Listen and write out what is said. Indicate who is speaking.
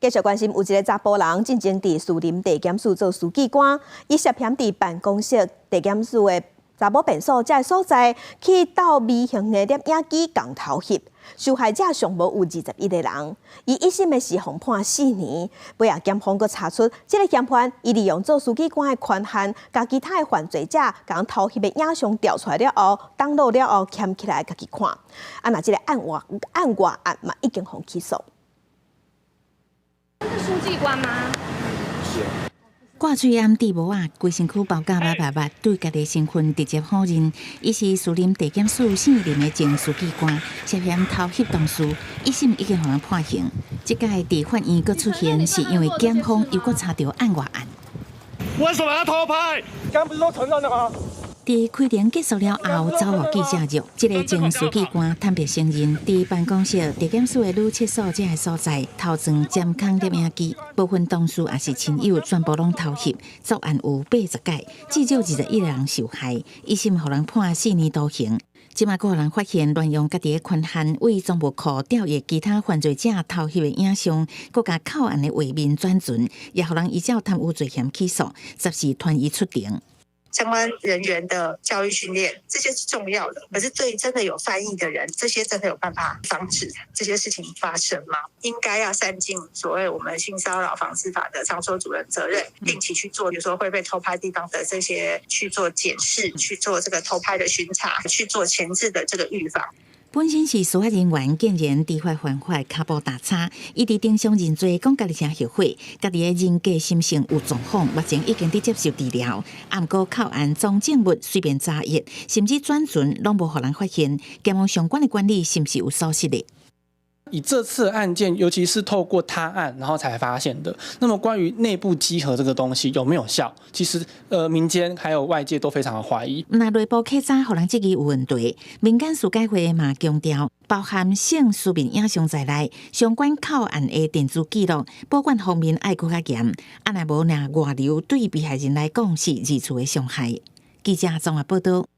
Speaker 1: 继续关心，有一个查甫人进前伫士林地检署做书记官，伊涉嫌伫办公室地检署的查某便所这个所在去盗微型的摄影机共偷翕，受害者上无有21个人。伊一审的是被判4年，尾仔检方阁查出，这个嫌犯伊利用做书记官的权限，甲其他的犯罪者共偷翕的影像调出来了后，登录了后捡起来家己看。那这个案嘛已经予起诉。
Speaker 2: 是书记官吗？
Speaker 3: 是啊。
Speaker 4: 挂嘴暗地帽啊，规身躯包甲白，对家己身份直接否认。伊是士林地检署4年的前书记官，涉嫌偷翕同事，一审已经予人判刑。这届伫法院阁出现，是因为检方又阁查到案外案。
Speaker 3: 为什么要偷拍？刚不是都承认了吗？
Speaker 4: 伫开庭结束了后，走入记者日，这个前书记官坦白承认，伫办公室地检署的女厕所这个所在偷装监控摄影机，部分同事也是亲友，全部拢偷翕。作案有80届，至少21个人受害，一审予人判4年徒刑。即马有人发现乱用家己的权限，为赃物库调阅其他犯罪者偷翕的影像，佮甲扣案的画面转存，也予人依照贪污罪嫌起诉，暂时团移出庭。
Speaker 5: 相关人员的教育训练，这些是重要的。可是对真的有犯意的人，这些真的有办法防止这些事情发生吗？应该要善尽所谓我们性骚扰防治法的场所主任责任，定期去做，比如说会被偷拍地方的这些去做检视，去做这个偷拍的巡查，去做前置的这个预防。
Speaker 4: 本身是司法人员，竟然知法犯法，脚步打叉。伊伫庭上认罪，讲家己诚后悔，家己的人格心性有状况，目前已经伫接受治疗。毋过扣案装证物随便查阅，甚至转存，拢无互人发现。检方相关的管理是不是有疏失的？
Speaker 6: 以这次的案件，尤其是透过他案，然后才发现的。那么关于内部稽核这个东西有没有效，其实民间还有外界都非常的怀疑。
Speaker 4: 那内部稽查，互人质疑有问题。民间司改会嘛强调，包含性书面影像在内，相关扣案的电子记录，保管方面爱搁较严。若无，若外流对被害人来讲是二次的伤害。记者综合报道。